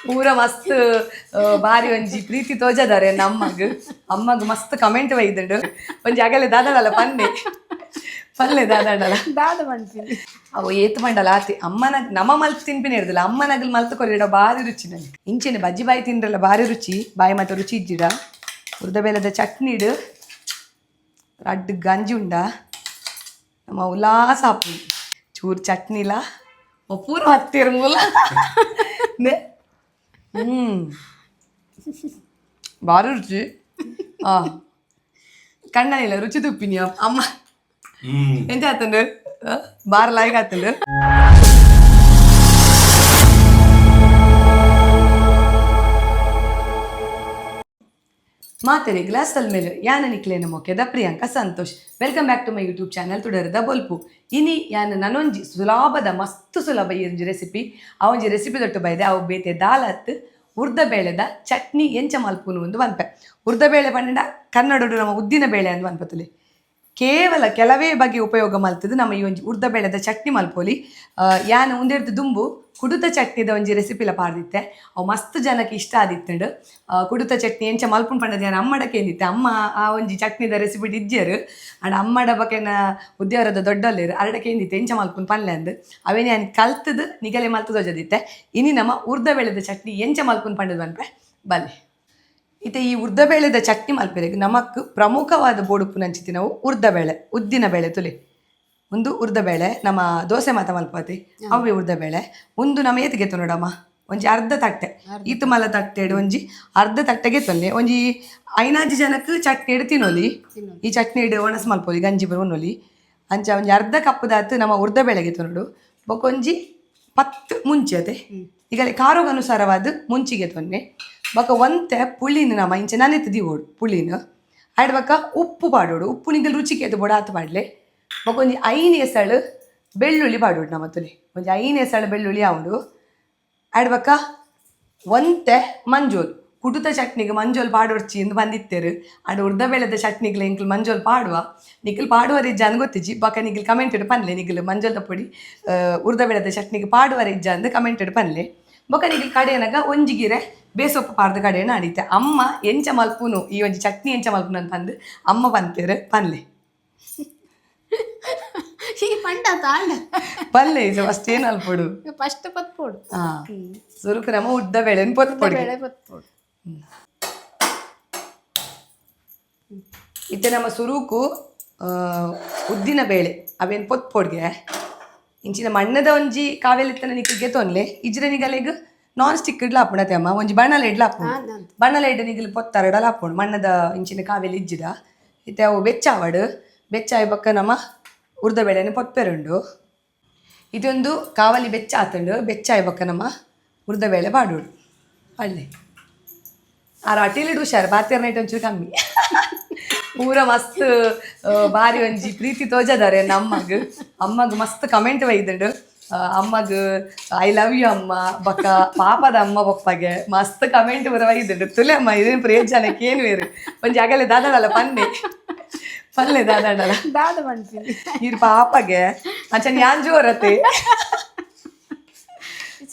ಪೂರ ಮಸ್ತ್ ಬಾರಿ ಒಂಜಿ ಪ್ರೀತಿ ತೋಜದಾರೆ ಅಮ್ಮಗ್ ಮಸ್ತ್ ಕಮೆಂಟ್ ಬೈದುಂಡು ಒಂಜಿ ಅಗಲೆ ದಾದಾಡಲ್ಲ ಪಲ್ಲೆ ದಾದಾಡಲ್ಲ ದಾದ ಮಾಡ್ತೀನಿ ಅವು ಏತ್ ಮಂಡಲ ಆತಿ ಅಮ್ಮನ ನಮ್ಮ ಮಲ್ತ್ ತಿನ್ಪಿನ ಇರ್ದಿಲ್ಲ ಅಮ್ಮನಗಲ್ ಮಲ್ತ್ ಕೊಲ್ಲಿಡ ಭಾರಿ ರುಚಿ ನನಗೆ ಇಂಚಿನ ಬಜ್ಜಿ ಬಾಯಿ ತಿಂದ್ರಲ್ಲ ಭಾರಿ ರುಚಿ ಬಾಯಿ ಮತ್ತೆ ರುಚಿ ಇಜ್ಜಿಡ ಉರ್ದಬೇಲದ ಚಟ್ನಿ ಇಡು ರಡ್ಡು ಗಂಜಿ ಉಂಡ ನಮ್ಮ ಉಲ್ಲಾಸ ಹಾಪು ಚೂರು ಚಟ್ನಿಲ ಪೂರ ಹತ್ತಿರ ಮೂಲ ಭಾರಿ ರುಚಿ ಕಣ್ಣನಿಲ್ಲ ರುಚಿ ತುಪ್ಪಿನಿ ಅಮ್ಮ ಎಂತ ಆತಂಡು ಬಾರ ಲಾಯ್ಕ್ ಆತಂಡು ಮಾತೇನೆ ಗ್ಲಾಸ್ ಮೇಲೆ ಯಾನ ನಿಕ್ಲೇನ ಮೊಕೆದ Priyanka Santosh welcome back to my YouTube channel ತುಡರದ ಬೊಲ್ಪು ಇನಿ ಯಾನ ನನೊಂಜಿ ಸುಲಭದ ಮಸ್ತ್ ಸುಲಭ ಈ ಒಂಜಿ ರೆಸಿಪಿ ಆ ಒಂಜಿ ರೆಸಿಪಿ ತೊಟ್ಟು ಬೈದೆ ಅವು ಬೇತೆ ದಾಲತ್ ಉರ್ದಬೇಳೆದ ಚಟ್ನಿ ಎಂಚ ಮಲ್ಪುನು ಒಂದು ಅನ್ಪೆ ಉರ್ದಬೇಳೆ ಪಂಡ ಕನ್ನಡಡು ನಮ್ಮ ಉದ್ದಿನ ಬೇಳೆ ಅಂದು ಅನ್ಪತುಲಿ ಕೇವಲ ಕೆಲವೇ ಬಗೆ ಉಪಯೋಗ ಮಲ್ತದ್ದು ನಮ್ಮ ಈ ಒಂಜಿ ಉರ್ದಬೇಳೆದ ಚಟ್ನಿ ಮಲ್ಪೊಲಿ ಯಾನು ಉಂದೆರ್ದು ದುಂಬು ಕುಡುತ ಚಟ್ನಿದ ಒಂಜಿ ರೆಸಿಪಿಲ ಪಾರ್ದಿತ್ತೆ ಅವು ಮಸ್ತ್ ಜನಕ್ಕೆ ಇಷ್ಟ ಆದಿತ್ತಂಡು ಕುಡುತ ಚಟ್ನಿ ಎಂಚ ಮಲ್ಪುನ್ ಪಂಡದ ಯಾನು ಅಮ್ಮಡಕ್ಕೆ ಏನಿತ್ತೆ ಅಮ್ಮ ಆ ಒಂಜಿ ಚಟ್ನಿದ ರೆಸಿಪಿ ಇಜ್ಜರು ಅಂಡ್ ಅಮ್ಮಡ ಬಕೆನ ಉದ್ಯೋಗದ ದೊಡ್ಡಲ್ಲೇರು ಅರಡಕ್ಕೆ ಏನಿತ್ತೆ ಎಂಚ ಮಲ್ಪುನ್ ಪಲ್ಲೆ ಅಂದು ಅವೇನು ಯಾನು ಕಲ್ತದು ನಿಗಲೆ ಮಲ್ತದೋಜದಿತ್ತೆ ಇನಿ ನಮ್ಮ ಉರ್ದಬೇಳೆದ ಚಟ್ನಿ ಎಂಚ ಮಲ್ಪುನ್ ಪಂಡದು ಅನ್ಪೆ ಬಲ್ಲೆ ಇತ್ತೆ ಈ ಉರ್ದಬೇಳೆದ ಚಟ್ನಿ ಮಲ್ಪೆರೆಗ್ ನಮಕ್ ಪ್ರಮುಖವಾದ ಬೋಡುಪ್ಪು ನಂಚಿತಿ ನಾವು ಉರ್ದಬೇಳೆ ಉದ್ದಿನ ಬೇಳೆ ತುಲಿ ಒಂದು ಉರ್ದಬೇಳೆ ನಮ್ಮ ದೋಸೆ ಮಾತ ಮಲ್ಪತಿ ಅವೇ ಉರ್ದಬೇಳೆ ಒಂದು ನಮ್ಮ ಏತಿಗೆ ನೋಡಮ್ಮ ಒಂಜಿ ಅರ್ಧ ತಟ್ಟೆ ಈತು ಮಲ ತಟ್ಟೆ ಒಂಜಿ ಅರ್ಧ ತಟ್ಟೆಗೆ ತೊಲ್ಲೆ ಒಂಜಿ ಐನಾಜಿ ಜನಕ್ಕೆ ಚಟ್ನಿ ಇಡು ತಿನ್ನೋಲಿ ಈ ಚಟ್ನಿ ಇಡು ಒಣಸ್ ಮಲ್ಪೋಲಿ ಗಂಜಿ ಬರೋಲಿ ಅಂಚ ಒಂಜಿ ಅರ್ಧ ಕಪ್ಪದಾತು ನಮ್ಮ ಉರ್ದಬೇಳೆಗೆ ತೊನೋಡು ಬೊಕೊಂಜಿ 10 ಮುಂಚೆತೆ ಈಗ ಖಾರೋಗ ಅನುಸಾರವಾದ ಮುಂಚಿಗೆ ತೊನ್ನೆ ಬೊಕ ಒಂತೆ ಪುಳಿನ ನಮ್ಮ ಇಂಚೆ ನನೆತ್ತು ದಿವೋಡು ಪುಳಿನ ಆಯ್ಡು ಬೊಕ ಉಪ್ಪು ಪಾಡೋಡು ಉಪ್ಪು ನಿಗಲ್ ರುಚಿಗೆ ಎದ್ದು ಬೋಡ ಆತು ಪಾಡ್ಲೆ ಬೊಕ ಒಂಜಿ 5 ಎಸಳು ಬೆಳ್ಳುಳ್ಳಿ ಪಾಡೋಡು ನಮ್ಮ ತುಲಿ ಒಂಜಿ 5 ಎಸಳು ಬೆಳ್ಳುಳ್ಳಿ ಆವಡು ಆಯ್ಡು ಬೊಕ ಒಂತೆ ಮಂಜೋಲ್ ಕುಟುತ ಚಟ್ನಿಗೆ ಮಂಜೋಲ್ ಪಾಡೋಡ್ಚಿ ಎಂದು ಬಂದಿತ್ತೇರು ಆಡು ಉರ್ದಬೇಳೆದ ಚಟ್ನಿಗೆ ಎಂಕಲ್ ಮಂಜೋಲ್ ಪಾಡುವ ನಿಖಿಲ್ ಪಾಡುವರ ಇಜ್ಜ ಅಂದ್ ಗೊತ್ತಿಜ್ಜಿ ಬೊಕ ನಿಖಿಲ್ ಕಮೆಂಟ್ ಇಡು ಪನ್ಲೆ ನಿಖಿಲ್ ಮಂಜೋಲ್ದ ಪುಡಿ ಉರ್ದಬೇಳೆದ ಚಟ್ನಿಗೆ ಪಾಡುವರ ಇಜ್ಜ ಅಂದ್ ಕಮೆಂಟ್ ಇಡು ಪನ್ಲೆ ಬೊಕ ನಿಖಿಲ್ ಕಡೆಯನಾಗ ಒಂಜಿಗಿರೆ ಬೇಸೊಪ್ಪು ಪಾರ್ದ ಕಡೆಯನ್ನು ಆಡಿತೆ ಅಮ್ಮ ಎಂಚ ಮಲ್ಪುನು ಈ ಒಂಜಿ ಚಟ್ನಿ ಎಂಚ ಮಲ್ಪುನು ಅಂತ ಅಂದು ಅಮ್ಮ ಬಂತೇರು ಪನ್ಲೆ ಪಲ್ಲೆ ಇದು ಫಸ್ಟ್ ಏನು ಅಲ್ಪೋಡು ಫಸ್ಟ್ ಪತ್ಪೋಡು ಸುರುಕು ನಮ್ಮ ಉರ್ದಬೇಳೆ ಪೊತ್ಪೊಡು ಇತ್ತೆ ನಮ್ಮ ಸುರುಕು ಉದ್ದಿನ ಬೇಳೆ ಅವೇನು ಪೊತ್ಪೊಡ್ಗೆ ಇಂಚಿನ ಮಣ್ಣದ ಒಂಜಿ ಕಾವೇಲಿತ್ತನ ನಿಕ್ಕಿಗೆ ತೊನ್ಲೆ ಇಜ್ರ ನಿಗಲೆಗ್ ನಾನ್ ಸ್ಟಿಕ್ ಇಡ್ಲ ಹಾಪುಣತೆ ಅಮ್ಮ ಒಂಜಿ ಬಣ್ಣಲ ಇಡ್ಲ ಹಾಪುಂಡು ಬಣ್ಣಲ ಇಡ್ಡ ನಿಗಲ್ ಪೊತ್ತರಡಲ ಹಾಪುಂಡು ಮಣ್ಣದ ಇಂಚಿನ ಕಾವೇಲಿ ಇಜ್ಜಿದ ಇತ್ತೆ ಅವು ಬೆಚ್ಚಾವಡು ಬೆಚ್ಚಾಯಿ ಬೊಕ್ಕ ನಮ್ಮ ಉರ್ದಬೇಳೆನ ಪೊತ್ಪೆರುಂಡು ಇದೊಂದು ಕಾವಲಿ ಬೆಚ್ಚ ಆತಂಡು ಬೆಚ್ಚಾಯಿ ಬೊಕ್ಕ ನಮ್ಮ ಉರ್ದಬೇಳೆ ಪಾಡೋಡು ಅಳ್ಳಿ ಆ ಅಟಿಲಿಡು ಹುಷಾರು ಬಾತಿಯರ್ ನೈಟ್ ಒಂಚೂರು ಕಮ್ಮಿ ಪೂರ ಮಸ್ತ್ ಬಾರಿ ಒಂಜಿ ಪ್ರೀತಿ ತೋಜದಾರೆ ಅಮ್ಮಗ್ ಮಸ್ತ್ ಕಮೆಂಟ್ ಬೈದುಂಡು ಅಮ್ಮಗ್ ಐ ಲವ್ ಯು ಅಮ್ಮ ಬೊಕ್ಕ ಪಾಪದ ಅಮ್ಮ ಪಪ್ಪಗೆ ಮಸ್ತ್ ಕಮೆಂಟ್ ಪೂರ ಬೈದುಂಡು ತುಲೆ ಅಮ್ಮ ಇದೇನು ಪ್ರಯೋಜನಕ್ಕೆ ಏನು ಬೇರು ಒಂಜಿ ಅಗಲೆ ದಾದಾಡಲ್ಲ ಪಲ್ಲೆ ದಾದಾಡಲ್ಲ ದಾದ ಮಾಡ್ತೀನಿ ಇರ್ ಪಾಪಗೆ ಅಂಚ ನ್ಯಾನ್ ಜೋರತೆ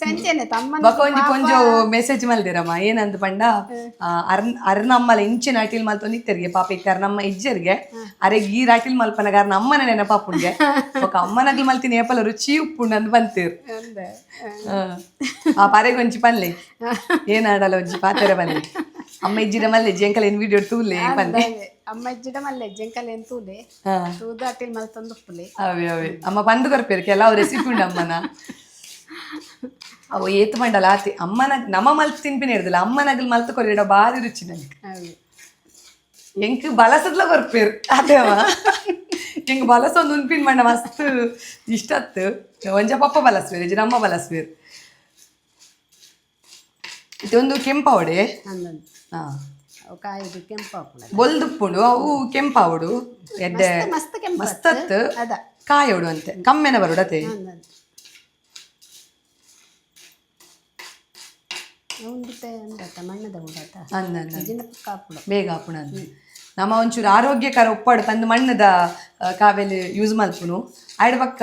ಸಂಜೆನೆ ತಮ್ಮನ ಬೊಕ ಒಂಜಿ ಕೊಂಜ ಮೆಸೇಜ್ ಮಲ್ದಿರಮ್ಮ ಏನಂದ್ ಪಂಡ ಅರ್ನಮ್ಮಲ ಇಂಚಿನ ಅಟಿಲ್ ಮಲ್ತೊಂದಿತ್ತರಿಗೆ ಪಾಪ ಇಕ್ಕ ಅರ್ನಮ್ಮ ಇಜ್ಜರ್ಗೆ ಅರೆಗ್ ಈ ರಾಟಿಲ್ ಮಲ್ಪನ ಕಾರಣ ಅಮ್ಮನ ನೆನಪಾಪುಂಗೆ ಬೊಕ ಅಮ್ಮನಗ್ಲು ಮಲ್ತಿನ ಏಪಲ ರುಚಿ ಉಪ್ಪುಂಡು ಅಂದ್ ಬಂತೀರ್ ಆ ಪರೆಗ್ ಒಂಜಿ ಪನ್ಲೆ ಏನಾಡಲ್ಲ ಒಂಜಿ ಪಾತೆರೆ ಬನ್ನಿ ಅಮ್ಮ ಇಜ್ಜಿದ ಮಲ್ಲೆ ಜಂಕಲ್ ಏನ್ ವಿಡಿಯೋ ತೂಲೆ ಪನ್ಲೆ ಅಮ್ಮ ಇಜ್ಜಿಡ ಮಲ್ಲೆ ಜಂಕಲ್ ಏನ್ ತೂಲೆ ತೂದು ಅಟಿಲ್ ಮಲ್ತೊಂದುಪ್ಪುಲೆ ಅವೇ ಅಮ್ಮ ಪಂದು ಕೊರ್ಪೇರು ಕೆಲವು ರೆಸಿಪಿ ಉಂಡು ಅಮ್ಮನ ಅವು ಏತ್ ಮಂಡಲ ಆತಿ ಅಮ್ಮನ ನಮ್ಮ ಮಲ್ತ್ ತಿನ್ಪಿನ ಇರ್ದಿಲ್ಲ ಅಮ್ಮನಗಲ್ ಮಲ್ತ್ ಕೊಲ್ಲಿಡ ಭಾರಿ ರುಚಿ ನನಗೆ ಎಂಕ್ ಬಲಸದ್ಲ ಕೊರ್ಪೇರು ಅದೇವ ಎಂಕ್ ಬಲಸ ಒಂದು ಉನ್ಪಿನ್ ಮಂಡ ಮಸ್ತ್ ಇಷ್ಟತ್ತು ಒಂಜ ಪಪ್ಪ ಬಲಸ್ವೇರು ಇಜ್ಜಿ ನಮ್ಮ ಬಲಸ್ವೇರು ಇದೊಂದು ಕೆಂಪವಡೆ ಬೊಲ್ದುಪ್ಪುಂಡು ಅವು ಕೆಂಪಾವಡು ಎಡ್ಡೆ ಮಸ್ತತ್ ಕಾಯೋಡು ಅಂತೆ ಕಮ್ಮೆನ ಬರೋಡತೆ ಬೇಗ ಹಾಪುಣ ನಮ್ಮ ಒಂಚೂರು ಆರೋಗ್ಯಕರ ಉಪ್ಪಾಡು ಪಂದು ಮಣ್ಣದ ಕಾವೇಲಿ ಯೂಸ್ ಮಲ್ಪುನು ಆಯ್ಡ ಪಕ್ಕ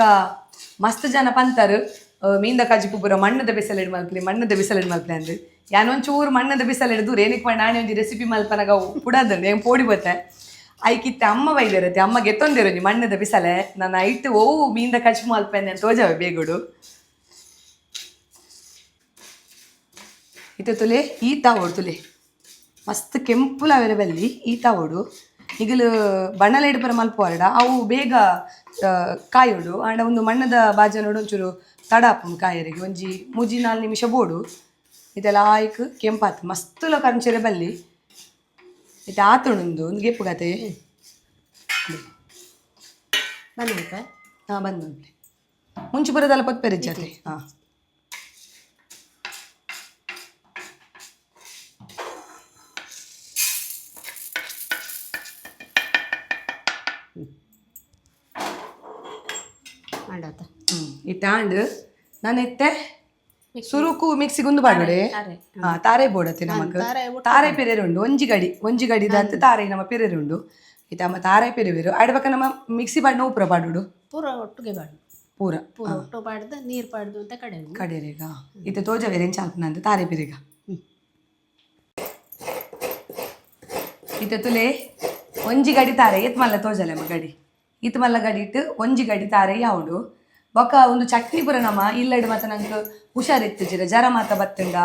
ಮಸ್ತ್ ಜನ ಪಂತರು ಮೀಂದ ಕಾಜಿ ಪುಬ್ಬರ ಮಣ್ಣದ ಬಿಸಲೆಡ್ ಮಲ್ಪಲಿ ಮಣ್ಣದ ಬಿಸಲೆಡ್ ಮಲ್ಪಲಿ ಅಂದ್ರೆ ಯಾನೊಂಚೂರು ಮಣ್ಣದ ಬಿಸಲು ಹಿಡಿದು ರೇನಿಕ್ ಮಾಡಿ ನಾನೇ ಒಂದು ರೆಸಿಪಿ ಮಲ್ಪನಾಗ ಪುಡದಂಡು ಹೆಂಗೆ ಪೋಡಿ ಬತ್ತೆ ಐಕಿತ್ತೆ ಅಮ್ಮ ಬೈದಿರತ್ತೆ ಅಮ್ಮ ಗೆತ್ತೊಂದಿರೋ ನೀ ಮಣ್ಣದ ಬಿಸಲೆ ನಾನು ಐಟ್ ಮೀಂದ ಕಚ್ ಮಲ್ಪೇನೆ ಅಂತ ತೋಜಾವೆ ಬೇಗುಡು ಇತ್ತೆ ತುಲೆ ಈತ ಓಡು ತುಲೆ ಮಸ್ತ್ ಕೆಂಪುಲ ಅವೈಲೇಬಲ್ಲಿ ಈತ ಓಡು ಈಗಲು ಬಣ್ಣಲ ಹಿಡ್ಪರ ಮಲ್ಪುವಾರಡ ಅವು ಬೇಗ ಕಾಯೋಡು ಆಂಡ ಒಂದು ಮಣ್ಣದ ಬಾಜ ನೋಡು ಒಂಚೂರು ತಡಾಪು ಕಾಯರಿಗೆ ಒಂಜಿ 3-4 ನಿಮಿಷ ಬೋಡು ಇದೆಲ್ಲ ಆಯ್ಕೆ ಕೆಂಪಾತು ಮಸ್ತುಲ ಕರ್ಂಚೆರೆ ಬಲ್ಲಿ ಇದು ಆತುಂಡು ಒಂದು ಗೆಪ್ಪು ಕತೆ ಬಂದ ಹಾಂ ಬಂದು ಮುಂಚೆ ಬರೋದಲ್ಲ ಪತ್ಪೆರೆ ಜೊತೆ ಹಾಂ ಮಾಡತ್ತ ಇಟ್ಟಾಂಡು ನಾನು ಎತ್ತೆ ಸುರುಕು ಮಿಕ್ಸಿಗೆ ಒಂದು ಪಾಡೋಡೆ ತಾರೆ ಬೋಡತ್ತೆ ನಮಕ್ ತಾರೆ ಪೆರೇರು ಉಂಡು ಒಂಜಿ ಗಡಿ ದಾತ್ ತಾರೆ ನಮ್ಮ ಪೆರೇರು ಉಂಡು ಇತ್ತಮ್ಮ ತಾರೆ ಪೆರೆವೇರು ಆಡ್ಬೇಕ ನಮ್ಮ ಮಿಕ್ಸಿ ಪಾಡಿನ ಉಪ್ರ ಪಾಡುಡು ಪೂರ ಒಟ್ಟಿಗೆ ಬಾಡು ಪೂರ ಒಟ್ಟು ಪಾಡ್ದು ನೀರು ಪಾಡ್ದು ಅಂತ ಕಡೆರೇಗ ಇತ್ತೆ ತೋಜವೇರೇನು ಚಾಲ್ಪನ ಅಂತ ತಾರೆ ಪೆರೆಗ ಇತ್ತೆ ತುಲೆ ಒಂಜಿ ಗಡಿ ತಾರೆ ಎತ್ ಮಲ್ಲ ತೋಜಲೆಮ್ಮ ಗಡಿ ಇತ್ ಮಲ್ಲ ಗಡಿ ಇಟ್ಟು ಒಂಜಿ ಗಡಿ ತಾರೆ ಯಾವುದು ಬೊಕ್ಕ ಒಂದು ಚಟ್ನಿ ಪುರ ನಮ್ಮ ಇಲ್ಲಡು ಮತ್ತು ನಂಗೆ ಹುಷಾರಿತ್ತಿಜಿರ ಜರ ಮಾತ ಬತ್ತಂಡ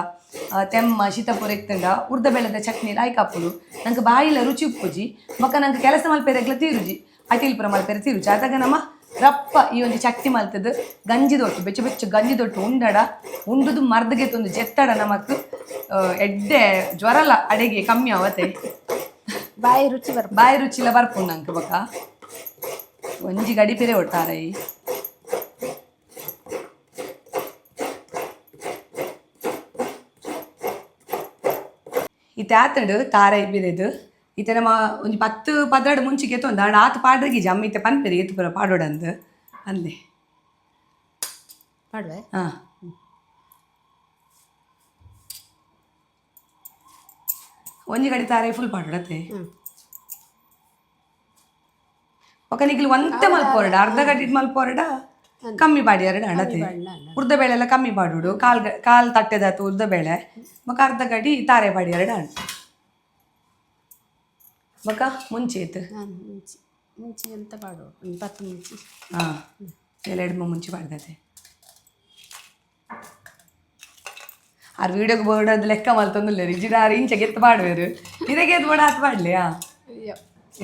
ತೆಮ್ಮ ಶೀತಪುರ ಎತ್ತಂಡ ಉರ್ದ ಬೆಳೆದ ಚಟ್ನಿ ಆಯ್ಕಾಪುಡು ನಂಗೆ ಬಾಯಿಲ ರುಚಿ ಉಪ್ಪುಜಿ ಬೊಕ್ಕ ನಂಗೆ ಕೆಲಸ ಮಲ್ಪೆರೆಗ್ಲ ತೀರುಜಿ ಅಟಿಲ್ ಪುರ ಮಲ್ಪೆರೆ ತೀರುಜಿ ಅದಾಗ ನಮ್ಮ ರಪ್ಪ ಈ ಒಂದು ಚಟ್ನಿ ಮಲ್ತದ್ದು ಗಂಜಿ ದೊಟ್ಟು ಬೆಚ್ಚ ಬೆಚ್ಚ ಗಂಜಿ ದೊಟ್ಟು ಉಂಡಡ ಉಂಡುದು ಮರ್ದಗೆ ತಂದು ಜೆತ್ತಡ ನಮಕ್ ಎಡ್ಡೆ ಜ್ವರಲ್ಲ ಅಡೆಗೆ ಕಮ್ಮಿ ಅವತ್ತೆ ಬಾಯಿ ರುಚಿಲ ಬರ್ಪುಂಡು ನಂಗೆ ಬೊಕ್ಕ ಒಂಜಿ ಗಡಿ ಪೆರೆ ಒಟ್ಟಾರೆ ಇತ್ತೆ ಆತಂಡು ತಾರ ಬಿರೆದು ಇತ್ತೆ ನಮ್ಮ ಒಂಜಿ 10-12 ಮುಂಚಿಗೆ ಎತ್ತೊಂದು ಆಡ ಆತು ಪಾಡ್ರಿಗೆ ಜಮ್ಮ ಇತ್ತೆ ಪನ್ಪೆರಿ ಎತ್ತು ಪುರ ಪಾಡೋಡಂದು ಅಂದೆ ಪಾಡ್ವೆ ಹಾಂ ಒಂಜಿ ಗಡಿ ತಾರೆ ಫುಲ್ ಪಾಡೋಡತ್ತೆ ಒಕ್ಕ ನಿಖಿಲ್ ಒಂತೆ ಮಲ್ಪೊರಡ ಅರ್ಧ ಗಡಿ ಮಲ್ಪೊರಡ ಕಮ್ಮಿ ಪಾಡಿ ಎರಡು ಅಡತೆ ಉರ್ದ ಬೇಳೆ ಎಲ್ಲ ಕಮ್ಮಿ ಪಾಡುಡು ಕಾಲ್ ತಟ್ಟೆದಾತು ಉರ್ದ ಬೇಳೆ ಬೊಕ್ಕ ಅರ್ಧ ಗಡಿ ತಾರೆ ಪಾಡಿ ಎರಡು ಅಣ್ಣ ಬೊಕ್ಕ ಮುಂಚೆ ಇತ್ತು ಮುಂಚೆ ಅಂತ ಪಾಡು ಒಂದು 10 ಮುಂಚೆ ಹಾಂ ಎರಡು ಮುಂಚೆ ಪಾಡ್ದತೆ ಆರು ವೀಡಿಯೋಗೆ ಬೋರ್ಡದು ಲೆಕ್ಕ ಮಲ್ತೊಂದಿಲ್ಲ ರಿಜಿಡಾರು ಇಂಚೆಗೆ ಎತ್ತು ಪಾಡುವೇರು ಇದಾಗೆ ಎದ್ದು ಬೋಡ ಹಾತು ಪಾಡ್ಲಿಯಾ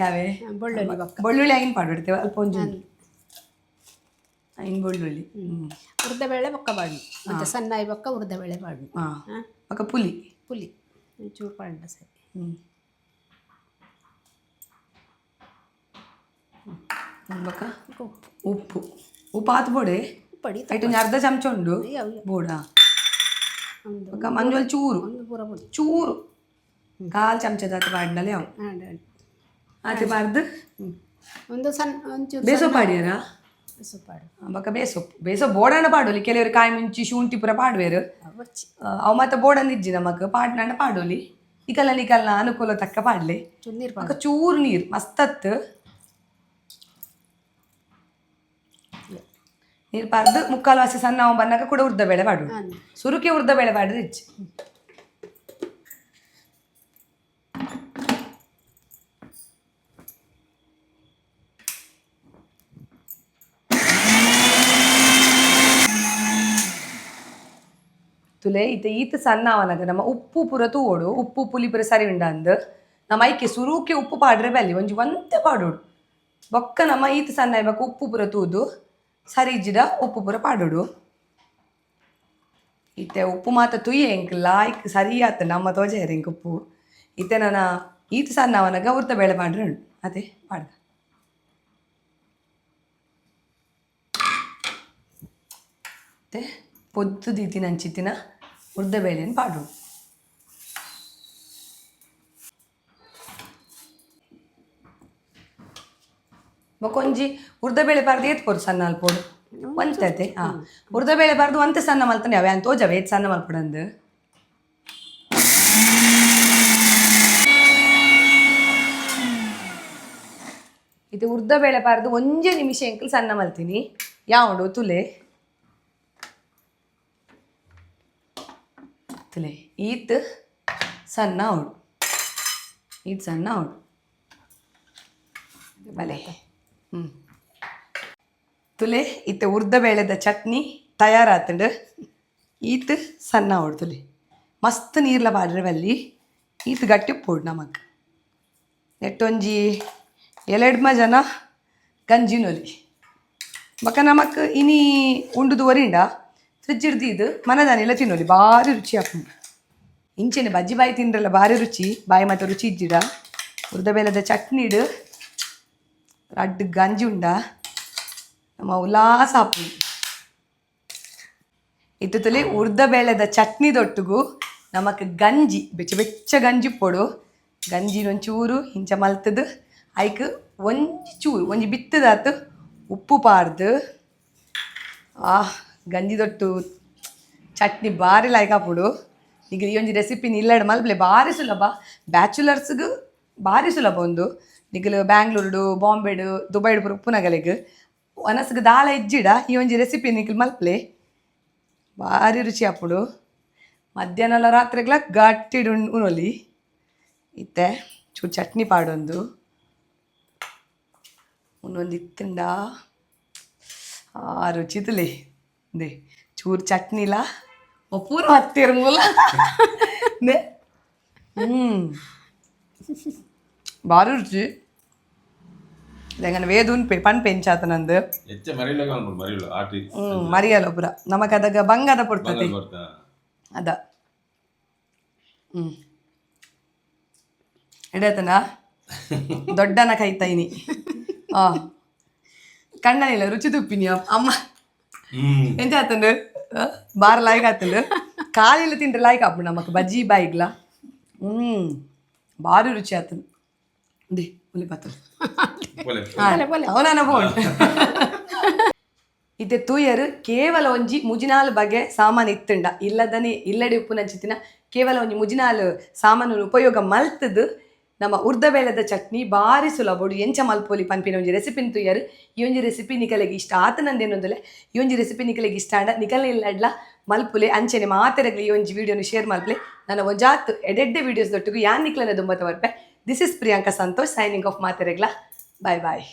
ಯಾವೇ ಬೆಳ್ಳುಳ್ಳಿ ಆಗಿನ ಪಾಡ್ಬಿಡ್ತೇವೆ ಅಲ್ಪ ಒಂಜು ಇನ್ನು ಬೆಳ್ಳುಳ್ಳಿ ಉರ್ದಬೇಳೆ ಬೊಕ್ಕ ಬಾಡು ಮತ್ತೆ ಸಣ್ಣಾಯಿ ಬೊಕ್ಕ ಉರ್ದಬೇಳೆ ಬಾಡು ಹಾಂ ಬೊಕ್ಕ ಪುಲಿ ಚೂರು ಪಾಡ ಸರಿ ಬೊಕ್ಕ ಉಪ್ಪು ಆತು ಬೋಡೆ ಪಡಿ ಐಟು ಅರ್ಧ ಚಮಚ ಉಂಡು ಬೋಡ ಬೊಕ್ಕ ಮಂಜೋಲ್ ಚೂರು ಕಾಲು ಚಮಚದ ಆತು ಪಾಡ್ನಲ್ಲ ಯಾವ ಆತು ಪಾಡ್ದು ಒಂದು ಸಣ್ಣ ಒಂಚೂರು ಬೇಸೋ ಪಾಡ್ಯಾರ ಪಾಡು ಬೊಕ್ಕ ಬೇಸೋ ಬೋಡಣ್ಣ ಪಾಡೋಲಿ ಕೆಲವರು ಕಾಯಿ ಮುಂಚಿ ಶುಂಠಿ ಪುರ ಪಾಡುವೇರು ಅವು ಮತ್ತೆ ಬೋಡನ್ ಇಜ್ಜಿ ನಮಕ್ ಪಾಡ್ನಣ್ಣ ಪಾಡೋಲಿ ನಿಕಲ್ನ ಅನುಕೂಲ ತಕ್ಕ ಪಾಡ್ಲಿ ಬೊಕ್ಕ ಚೂರು ನೀರು ಮಸ್ತತ್ ನೀರು ಪಾಡ್ದು ಮುಕ್ಕಾಲು ವಾಸಿ ಸಣ್ಣ ಅವ ಬನ್ನಾಗ ಕೂಡ ಉರ್ದ ಬೇಳೆ ಪಾಡು ಸುರುಕಿ ಉರ್ದ ಬೇಳೆ ಪಾಡ್ರಿ ಇಜ್ಜಿ ತುಲೆ ಈತ ಸಣ್ಣ ಅವನಾಗ ನಮ್ಮ ಉಪ್ಪು ಪುರ ತೂವೋಡು ಉಪ್ಪು ಪುಲಿ ಪುರ ಸರಿ ಉಂಡ ಅಂದು ನಮ್ಮ ಐಕೆ ಸುರುಕೆ ಉಪ್ಪು ಪಾಡ್ರೆ ಬಲ್ಲಿ ಒಂತೆ ಪಾಡೋಡು ಬೊಕ್ಕ ನಮ್ಮ ಈತ ಸಣ್ಣ ಇವಾಗ ಉಪ್ಪು ಪುರ ತೂದು ಸರಿ ಇಜ್ಜಿದ ಉಪ್ಪು ಪುರ ಪಾಡೋಡು ಇತ್ತೆ ಉಪ್ಪು ಮಾತ ತುಯ್ಯ ಎಂಕ್ ಲಾಯ್ಕ್ ಸರಿ ಆತ ನಮ್ಮ ತೋಜೇರಿ ಎಂಕ್ ಉಪ್ಪು ಇತ್ತೆ ನಾನು ಈತ ಸಣ್ಣ ಅವನಾಗ ಉರ್ದ ಬೇಳೆ ಮಾಡ್ರೆ ಉಂಡು ಅದೇ ಪಾಡ್ದ ಮತ್ತೆ ಪೊದ್ದು ದೀತಿನ ಹಂಚಿತ್ತಿನ ಉರ್ದ ಬೇಳೆಯನ್ನು ಪಾಡು ಬೊಕೊಂಜಿ ಉರ್ದ ಬೇಳೆ ಪಾರ್ದು ಏತ್ ಪೋರು ಸಣ್ಣ ಅಲ್ಪೋಡು ಒಂತೈತೆ ಹಾಂ ಉರ್ದ ಬೇಳೆ ಪಾರ್ದು ಒಂತೆ ಸಣ್ಣ ಮಲ್ತಾನೆ ಯಾವ ಅಂತ ತೋಜವೆ ಏತ್ ಸಣ್ಣ ಮಲ್ಪಡಂದು ಇದು ಉರ್ದ ಬೇಳೆ ಪಾರ್ದು 1 ನಿಮಿಷ ಎಂಕಲ್ ಸಣ್ಣ ಮಲ್ತೀನಿ ಯಾವುದು ತುಲೆ ತುಲೆ ಈತ್ ಸಣ್ಣ ಅವಡು ಈತ್ ಸಣ್ಣ ಅವಡು ಬಲೆ ತುಲೆ ಇತ್ತೆ ಉರ್ದ ಬೇಳೆದ ಚಟ್ನಿ ತಯಾರಾತಂಡು ಈತ್ ಸಣ್ಣ ಅವಡು ತುಲೆ ಮಸ್ತ್ ನೀರ್ಲ ಬಾಡ್ರೆ ಈತ್ ಗಟ್ಟಿ ಪೋಡು ನಮಕ್ ನೆಟ್ಟೊಂಜಿ 2 ಜನ ಗಂಜಿನೊಲಿ ಬೊಕ ನಮಕ್ ಇನಿ ಉಂಡುದು ಒರಿಂಡ ಫ್ರಿಜ್ ಇಡ್ದಿದ್ದು ಮನದಾನೆಲ್ಲ ತಿನ್ನೋಲಿ ಭಾರಿ ರುಚಿ ಹಾಕೊಂಡು ಇಂಚೆನೆ ಬಜ್ಜಿ ಬಾಯಿ ತಿಂದ್ರಲ್ಲ ಭಾರಿ ರುಚಿ ಬಾಯಿ ಮತ್ತು ರುಚಿ ಇದ್ದಿಡ ಉರ್ದ ಬೇಲದ ಚಟ್ನಿ ಇಡು ರಡ್ಡು ಗಂಜಿ ಉಂಡ ನಮ್ಮ ಉಲ್ಲಾಸ ಹಾಕೊಂಡು ಇತ್ತುತ್ತಲೇ ಉರ್ದ ಬೇಳೆದ ಚಟ್ನಿ ದೊಟ್ಟುಗು ನಮಕ್ ಗಂಜಿ ಬೆಚ್ಚ ಗಂಜಿ ಪೊಡು ಗಂಜಿನೊಂಚೂರು ಇಂಚ ಮಲ್ತದು ಐಕ್ ಒಂಜಿ ಚೂರು ಒಂಜಿ ಬಿತ್ತದಾತು ಉಪ್ಪು ಪಾರ್ದು ಗಂಜಿ ದೊಟ್ಟು ಚಟ್ನಿ ಭಾರಿ ಲೈಕ್ ಹಾಪುಡು ಈಗ ಈ ಒಂಜಿ ರೆಸಿಪಿ ಇಲ್ಲಡ್ ಮಲ್ಪಲೆ ಭಾರಿ ಸುಲಭ ಬ್ಯಾಚುಲರ್ಸ್ಗೂ ಭಾರಿ ಸುಲಭ ಒಂದು ನಿಗಲು ಬ್ಯಾಂಗ್ಳೂರ್ಡು ಬಾಂಬೆಡು ದುಬೈಡು ಪೂರ ಉಪ್ಪುನಗಲೆಗ್ ಒನಸ್ಗೆ ದಾಳ ಇಜ್ಜಿಡ ಈ ಒಂಜಿ ರೆಸಿಪಿ ನಿಖಿಲ್ ಮಲ್ಪಲೆ ಭಾರಿ ರುಚಿ ಹಾಪುಡು ಮಧ್ಯಾಹ್ನ ರಾತ್ರಿಗ್ಲ ಗಟ್ಟಿಡು ಉಣೊಲಿ ಇತ್ತೆ ಚೂರು ಚಟ್ನಿ ಪಾಡೊಂದು ಉನ್ನೊಂದು ಇತ್ತಂಡ ರುಚಿ ತುಲೆ ದೇ ಚೂರು ಚಟ್ನಿಲ ಪೂರ ಹತ್ತಿರ ಮೂಲ ಭಾರಿ ರುಚಿ ಎಂಗನ ವೇದೂನ್ ಪಣ್ ಪೆಂಚಾತ ನಂದು ಮರಿಯಲ್ಲ ಪೂರ ನಮಕ್ ಅದಾಗ ಬಂಗದ ಪಡ್ತದೆ ಅದ ಎಡತನ ದೊಡ್ಡನ ಕೈತೈನಿ ಕಣ್ಣನಿಲ್ಲ ರುಚಿ ತುಪ್ಪಿನಿ ಅಮ್ಮ ಎಂತ ಆತಂಡು ಬಾರ ಲಾಯ್ಕ್ ಆತಂಡು ಕಾಲಿಲ್ಲ ತಿಂಡ್ರೆ ಲಾಯ್ಕ್ ಆಪು ನಮಕ್ ಬಜ್ಜಿ ಬಾಯಿಗ್ಲ ಭಾರಿ ರುಚಿ ಆತಂಡು ದೇ ಉಲಿ ಬತ್ತಲು ಅವನ ಬೋನ್ ಇತ್ತೆ ತೂಯರು ಕೇವಲ ಒಂಜಿ ಮುಜಿನಾಲ್ ಬಗೆ ಸಾಮಾನು ಇತ್ತುಂಡ ಇಲ್ಲದನೆ ಇಲ್ಲಡೆ ಉಪ್ಪು ನಂಚಿತ್ತಿನ ಕೇವಲ ಒಂಜಿ ಮುಜಿನಾಲ್ ಸಾಮಾನು ಉಪಯೋಗ ಮಲ್ತದು ನಮ್ಮ ಉರ್ದ ಬೇಳೆದ ಚಟ್ನಿ ಭಾರಿ ಸುಲಭಡು ಎಂಚ ಮಲ್ಪೋಲಿ ಪನ್ಪಿನ ಒಂಜಿ ರೆಸಿಪಿನ ತೂಯರು ಈ ಒಂಜಿ ರೆಸಿಪಿ ನಿಕಲೆಗೆ ಇಷ್ಟ ಆತನಂದೇನೊಂದುಲೆ ಈ ಒಂಜಿ ರೆಸಿಪಿ ನಿಕಲೆಗೆ ಇಷ್ಟ ಆಂಡ ನಿಕಲ್ನ ಇಲ್ಲಡ್ಲ ಮಲ್ಪುಲೆ ಅಂಚೆನೆ ಮಾತೆರಗ್ಲಿ ಈ ಒಂಜಿ ವಿಡಿಯೋನು ಶೇರ್ ಮಲ್ಪಲೆ ನನ್ನ ಒಂಜಾತ್ ಎಡೆಡ್ಡೆ ವಿಡಿಯೋಸ್ ದೊಟ್ಟಿಗೂ ಯಾನ್ ನಿಕ್ಲನ ದುಂಬತ್ತ ಬರ್ಪೆ this is Priyanka Santosh signing off ಮಾತೆರಗ್ಲ ಬಾಯ್ ಬಾಯ್